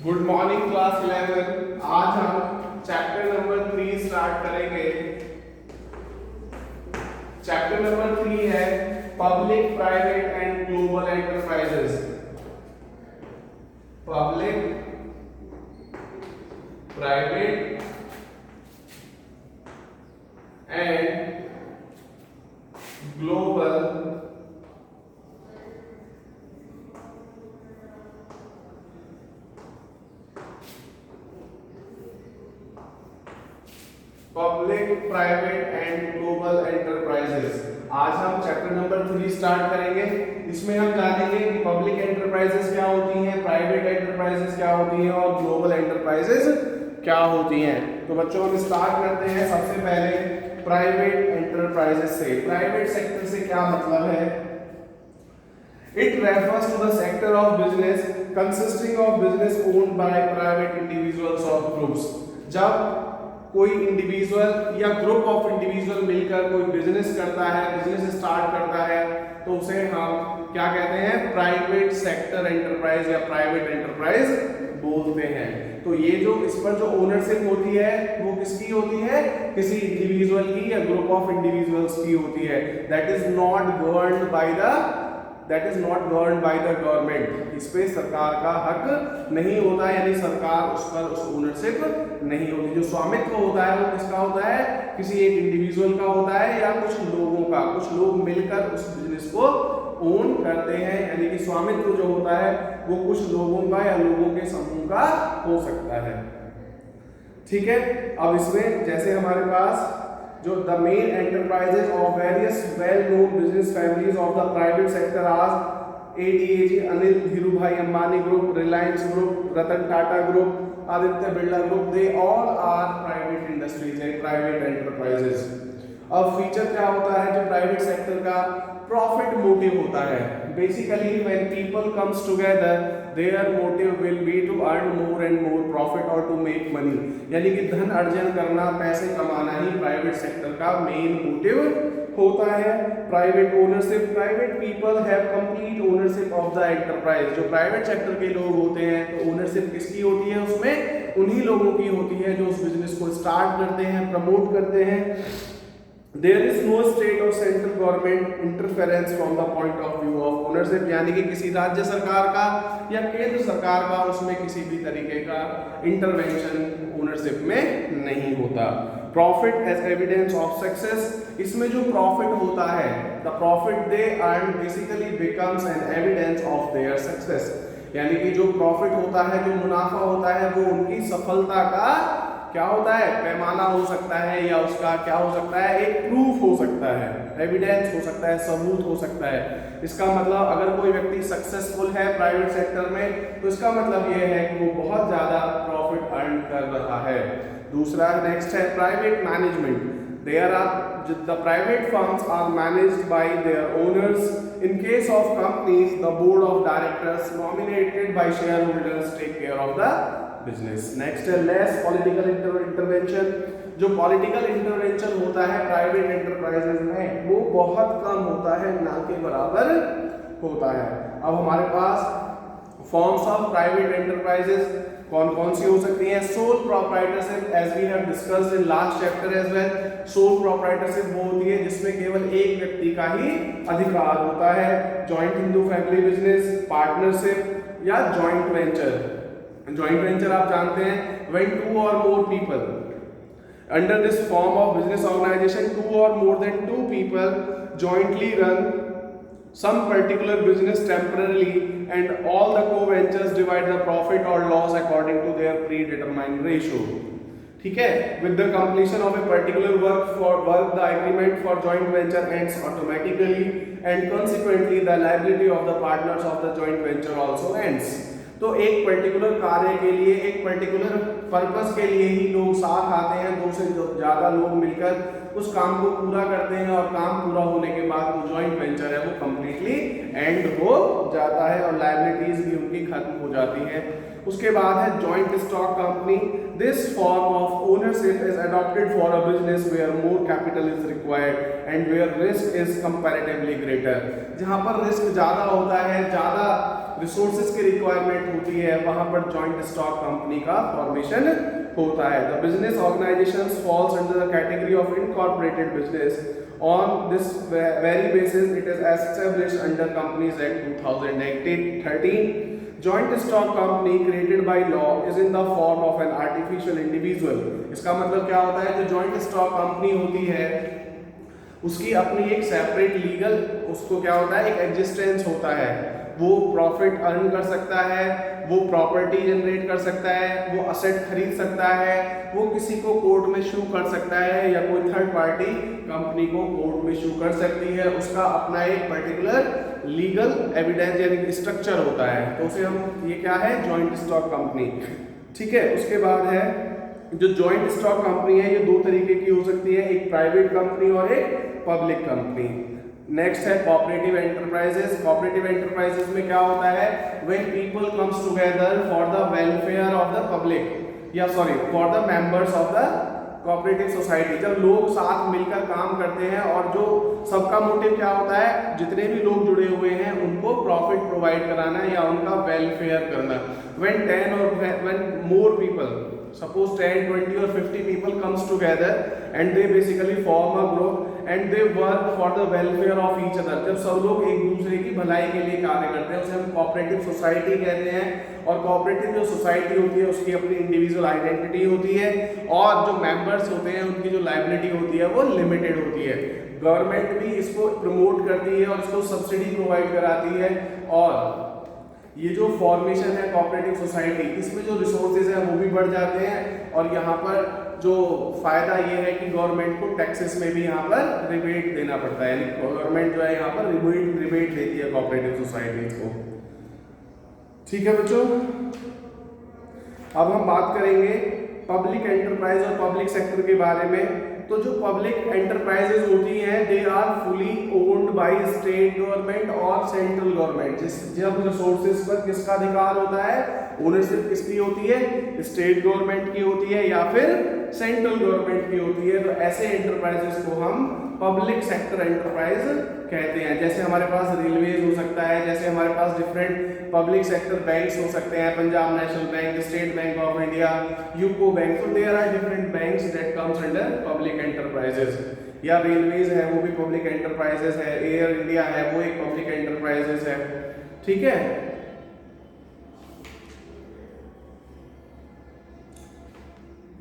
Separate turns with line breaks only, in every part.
Good morning class 11। आज हम chapter number 3 start करेंगे। चैप्टर नंबर 3 है public private and global enterprises. Public private and global public private and global enterprises. आज हम chapter number 3 start करेंगे। इसमें हम जानेंगे कि पब्लिक एंटरप्राइजेस क्या होती हैं, प्राइवेट एंटरप्राइजेस क्या होती हैं और ग्लोबल एंटरप्राइजेस क्या होती हैं। तो बच्चों हम स्टार्ट करते हैं सबसे पहले प्राइवेट एंटरप्राइजेस से। प्राइवेट सेक्टर से क्या मतलब है? It refers to the sector of business consisting of business owned by private individuals और ग्रुप्स। जब कोई इंडिविजुअल या ग्रुप ऑफ इंडिविजुअल मिलकर कोई बिजनेस करता है, बिजनेस स्टार्ट करता है, तो उसे हम क्या कहते हैं? प्राइवेट सेक्टर एंटरप्राइज या प्राइवेट एंटरप्राइज बोलते हैं। तो ये जो इस पर जो ओनरशिप होती है वो किसकी होती है? किसी इंडिविजुअल की या ग्रुप ऑफ इंडिविजुअल्स की होती है। That is not governed bye the government. इस पे सरकार का हक नहीं होता, यानी सरकार उस पर उस ओनरशिप नहीं होती। जो स्वामित्व होता है वो किसका होता है? किसी एक इंडिविजुअल का होता है या कुछ लोगों का। कुछ लोग मिलकर उस बिजनेस को ओन करते हैं, यानी कि स्वामित्व जो होता है वो कुछ लोगों का या लोगों के समूह का हो सकता है। ठीक है। अब इसमें जैसे हमारे पास जो the main enterprises of various well known business families of the private sector आज ADAG, Anil Dhirubhai Ambani group, Reliance group, Ratan Tata group, Aditya Birla group, they all are private industries and private enterprises. अब फीचर क्या होता है जो प्राइवेट सेक्टर का? प्रॉफिट मोटिव होता है। Basically when people comes together their motive will be to earn more and more profit और to make money, यानी कि धन अर्जन करना, पैसे कमाना ही प्राइवेट सेक्टर का मेन मोटिव होता है। Private ownership, private people have complete ownership of the enterprise. जो प्राइवेट सेक्टर के लोग होते हैं तो ओनरशिप किसकी होती है? उसमें उन्हीं लोगों की होती है जो उस बिजनेस को स्टार्ट करते हैं, प्रमोट करते हैं। There is no state or central government interference from the point of view of ownership, यानी कि किसी राज्य सरकार का या केंद्र सरकार का उसमें किसी भी तरीके का इंटरवेंशन ओनरशिप में नहीं होता। Profit as evidence of success, इसमें जो प्रॉफिट होता है, the profit they earn basically becomes an evidence of their success, यानी कि जो प्रॉफिट होता है, जो मुनाफा होता है, वो उनकी सफलता का क्या होता है? पैमाना हो सकता है, या उसका क्या हो सकता है? एक प्रूफ हो सकता है, एविडेंस हो सकता है, सबूत हो सकता है। इसका मतलब अगर कोई व्यक्ति सक्सेसफुल है प्राइवेट सेक्टर में तो इसका मतलब यह है कि वो बहुत ज्यादा प्रॉफिट अर्न कर रहा है। दूसरा नेक्स्ट है private management. There are the private firms are managed by their owners. In case of companies, the board of directors nominated by shareholders take care of the business. Next है less political intervention. जो political intervention होता है private enterprises में वो बहुत कम होता है, ना के बराबर होता है। अब हमारे पास फॉर्म्स ऑफ प्राइवेट एंटरप्राइजेज कौन कौन सी हो सकती हैं? Sole proprietorship, as we have discussed in last chapter as well. Sole proprietorship वो होती है जिसमें केवल एक व्यक्ति का ही अधिकार होता है। Joint Hindu family business, partnership या जॉइंट वेंचर। जॉइंट वेंचर आप जानते हैं व्हेन टू और more people under this form of business organisation, two और more than two people jointly run some particular business temporarily and all the co-ventures divide the profit or loss according to their predetermined ratio. ठीक है। With the completion of a particular work, the agreement for joint venture ends automatically and consequently the liability of the partners of the joint venture also ends. तो एक particular कार्य के लिए, एक particular purpose के लिए ही लोग साथ आते हैं, दो से ज्यादा लोग मिलकर उस काम को पूरा करते हैं और काम पूरा होने के बाद वो जॉइंट वेंचर है वो कंप्लीटली एंड हो जाता है और लायबिलिटीज भी उनकी खत्म हो जाती है। उसके बाद है joint stock company. This form of ownership is adopted for a business where more capital is required and where risk is comparatively greater. जहां पर रिस्क ज्यादा होता है, ज्यादा रिसोर्सेज की रिक्वायरमेंट होती है, वहां पर जॉइंट स्टॉक कंपनी का फॉर्मेशन होता है। The business organisation falls under the category of incorporated business. On this very basis, it is established under Companies Act 2013. Joint stock company created by law is in the form of an artificial individual. इसका मतलब क्या होता है? जो joint stock company होती है उसकी अपनी एक सेपरेट लीगल उसको क्या होता है, एक एग्जिस्टेंस होता है। वो प्रॉफिट अर्न कर सकता है, वो प्रॉपर्टी जनरेट कर सकता है, वो असेट खरीद सकता है, वो किसी को कोर्ट में शू कर सकता है या कोई थर्ड पार्टी कंपनी को कोर्ट में शू कर सकती है। उसका अपना एक पर्टिकुलर लीगल एविडेंस यानी स्ट्रक्चर होता है, तो उसे हम ये क्या है, जॉइंट स्टॉक कंपनी। ठीक है, उसके बाद है जो जॉइंट स्टॉक कंपनी है ये दो तरीके की हो सकती है, एक प्राइवेट कंपनी और एक पब्लिक कंपनी। नेक्स्ट है कोऑपरेटिव एंटरप्राइजेस। कोऑपरेटिव एंटरप्राइजेस में क्या होता है, when people comes together for the welfare of the public या for the members of the cooperative society. जब लोग साथ मिलकर काम करते हैं और जो सबका मोटिव क्या होता है, जितने भी लोग जुड़े हुए हैं उनको प्रॉफिट प्रोवाइड कराना या उनका वेलफेयर करना। व्हेन 10 और when more people, suppose 10, 20 or 50 people comes together and they basically form a group and they work for the welfare of each other। जब सब लोग एक दूसरे की भलाई के लिए कार्य करते हैं उसे हम कोऑपरेटिव सोसाइटी कहते हैं। और कोऑपरेटिव जो सोसाइटी होती है उसकी अपनी इंडिविजुअल आइडेंटिटी होती है और जो मेंबर्स होते हैं उनकी जो लायबिलिटी होती है वो लिमिटेड होती है। गवर्नमेंट भी इसको प्रमोट करती है और इसको सब्सिडी प्रोवाइड कराती है। और ये जो फॉर्मेशन है कोऑपरेटिव सोसाइटी, इसमें जो रिसोर्सेज है वो भी बढ़ जाते हैं और यहाँ पर जो फायदा ये है कि गवर्नमेंट को टैक्सेस में भी यहाँ पर रिबेट देना पड़ता है, यानी गवर्नमेंट जो है यहाँ पर रिबेट देती है कोऑपरेटिव सोसाइटीज को। ठीक है बच्चों, अब हम बात करेंगे पब्लिक एंटरप्राइज और पब्लिक सेक्टर के बारे में। तो जो पब्लिक एंटरप्राइजेज होती हैं they are fully owned by state government और सेंट्रल गवर्नमेंट। जब रिसोर्सेज पर किसका अधिकार होता है, ओनरशिप किसकी होती है, स्टेट गवर्नमेंट की होती है या फिर सेंट्रल गवर्नमेंट की होती है। तो ऐसे एंटरप्राइजेस को हम पब्लिक सेक्टर एंटरप्राइज कहते हैं। जैसे हमारे पास रेलवेज हो सकता है, जैसे हमारे पास डिफरेंट पब्लिक सेक्टर बैंक्स हो सकते हैं, Punjab National Bank, State Bank of India, UCO Bank. तो there are different banks that comes under public enterprises. या रेलवेज है वो भी पब्लिक एंटरप्राइजेस है, एयर इंडिया है वो एक पब्लिक एंटरप्राइजेस है। ठीक है,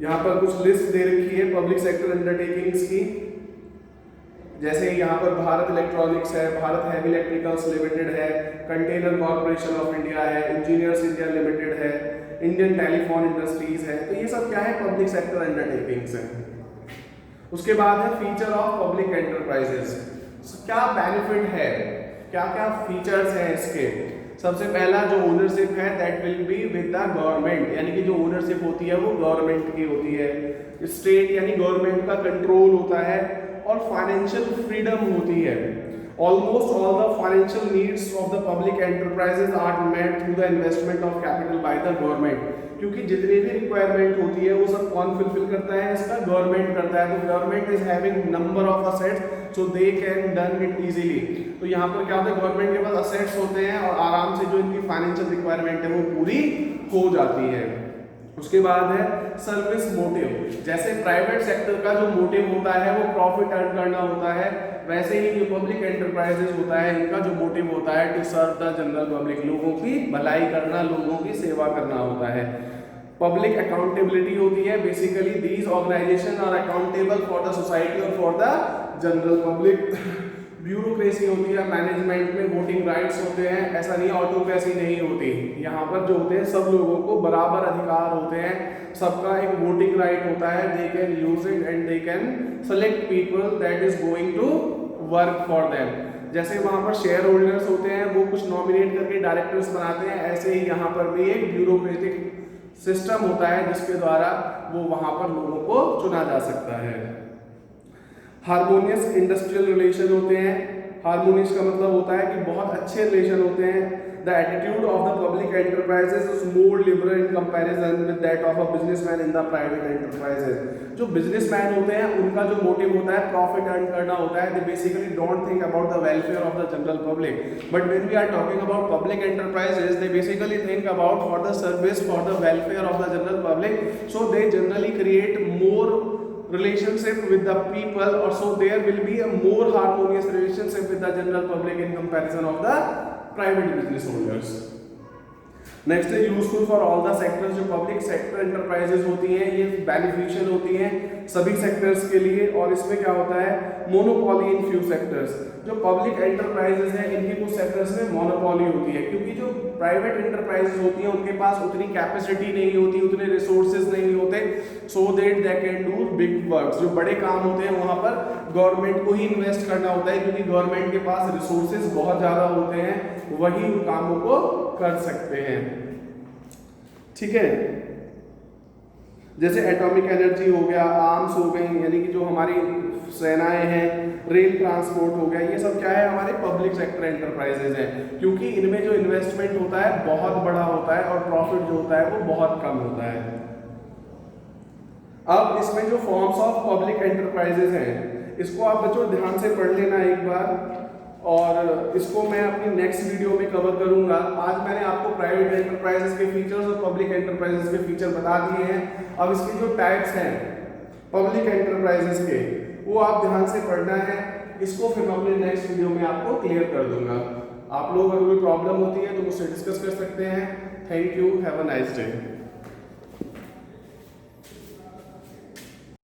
यहाँ पर कुछ लिस्ट दे रखी है पब्लिक सेक्टर अंडरटेकिंग्स की। जैसे यहाँ पर भारत इलेक्ट्रॉनिक्स है, भारत हैवी इलेक्ट्रिकल्स लिमिटेड है, कंटेनर कॉर्पोरेशन ऑफ इंडिया है, इंजीनियर्स इंडिया लिमिटेड है, इंडियन टेलीफोन इंडस्ट्रीज है। तो ये सब क्या है, पब्लिक सेक्टर अंडरटेकिंग्स है। उसके बाद है फीचर ऑफ पब्लिक एंटरप्राइजेस। क्या बेनिफिट है, क्या क्या फीचर्स हैं इसके। सबसे पहला जो ओनरशिप है that will be with the government, यानी कि जो ओनरशिप होती है वो गवर्नमेंट की होती है। स्टेट यानी गवर्नमेंट का कंट्रोल होता है और फाइनेंशियल फ्रीडम होती है। Almost all the financial needs of the public enterprises are met through the investment of capital by the government. क्योंकि जितनी भी रिक्वायरमेंट होती है वो सब कौन फुलफिल करता है, इसका गवर्नमेंट करता है। तो government is having number of assets so they can done it easily. तो यहाँ पर क्या होता है, गवर्नमेंट के पास असेट्स होते हैं और आराम से जो इनकी फाइनेंशियल रिक्वायरमेंट है वो पूरी हो जाती है। उसके बाद है सर्विस मोटिव। जैसे प्राइवेट सेक्टर का जो मोटिव होता है वो प्रॉफिट अर्न करना होता है, वैसे ही जो पब्लिक एंटरप्राइजेस होता है इनका जो मोटिव होता है to serve the general public, लोगों की भलाई करना, लोगों की सेवा करना होता है। पब्लिक अकाउंटेबिलिटी होती है। Basically these organisation are accountable for the society और for the general public. Bureaucracy होती है, मैनेजमेंट में वोटिंग राइट्स होते हैं। ऐसा नहीं ऑटोक्रेसी नहीं होती, यहाँ पर जो होते हैं सब लोगों को बराबर अधिकार होते हैं, सबका एक वोटिंग राइट होता है। They can use it and they can select people that is going to work for them. जैसे वहाँ पर शेयर होल्डर्स होते हैं वो कुछ नॉमिनेट करके डायरेक्टर्स बनाते हैं, ऐसे ही यहाँ पर भी एक ब्यूरोक्रेटिक सिस्टम होता है जिसके द्वारा वो वहाँ पर लोगों को चुना जा सकता है। हार्मोनियस इंडस्ट्रियल रिलेशन होते हैं। हार्मोनियस का मतलब होता है कि बहुत अच्छे रिलेशन होते हैं। The attitude of the public enterprises is more liberal in comparison with that of a businessman in the private enterprises. जो बिजनेसमैन होते हैं उनका जो मोटिव होता है प्रॉफिट अर्न करना होता है। They basically don't think about the welfare of the general public, but when we are talking about public enterprises they basically think about for the service for the welfare of the general public, so they generally create more relationship with the people, or so there will be a more harmonious relationship with the general public in comparison of the private business owners. Next है useful for all the sectors. जो public sector enterprises होती हैं ये beneficial होती हैं सभी sectors के लिए, और इसमें क्या होता है मोनोपोली इन फ्यू सेक्टर्स। जो पब्लिक एंटरप्राइजेस हैं इनकी कुछ सेक्टर्स में मोनोपोली होती है, क्योंकि जो प्राइवेट एंटरप्राइजेस होती हैं उनके पास उतनी कैपेसिटी नहीं होती, उतने रिसोर्सेज नहीं होते, so that they can do big works. जो बड़े काम होते हैं वहां पर गवर्नमेंट को ही इन्वेस्ट करना होता है, क्योंकि गवर्नमेंट के पास रिसोर्सेज बहुत ज्यादा होते हैं, वही उन कामों को कर सकते हैं। ठीक है, जैसे एटॉमिक एनर्जी हो गया, आर्म्स हो गई, यानी कि जो हमारी सेनाएं हैं, रेल ट्रांसपोर्ट हो गया, ये सब क्या है हमारे पब्लिक सेक्टर एंटरप्राइजेज हैं, क्योंकि इनमें जो इन्वेस्टमेंट होता है बहुत बड़ा होता है और प्रॉफिट जो होता है वो बहुत कम होता है। अब इसमें जो फॉर्म्स ऑफ पब्लिक एंटरप्राइजेज हैं इसको आप बच्चों ध्यान से पढ़ लेना एक बार, और इसको मैं अपनी नेक्स्ट वीडियो में कवर करूंगा। आज मैंने आपको प्राइवेट एंटरप्राइजेस के फीचर्स और पब्लिक एंटरप्राइजेस के फीचर बता दिए हैं। अब इसके जो टाइप्स हैं पब्लिक एंटरप्राइजेस के वो आप ध्यान से पढ़ना है, इसको फिर मैं अपने नेक्स्ट वीडियो में आपको क्लियर कर दूंगा। आप लोग अगर कोई प्रॉब्लम होती है तो मुझसे डिस्कस कर सकते हैं। Thank you, have a nice day.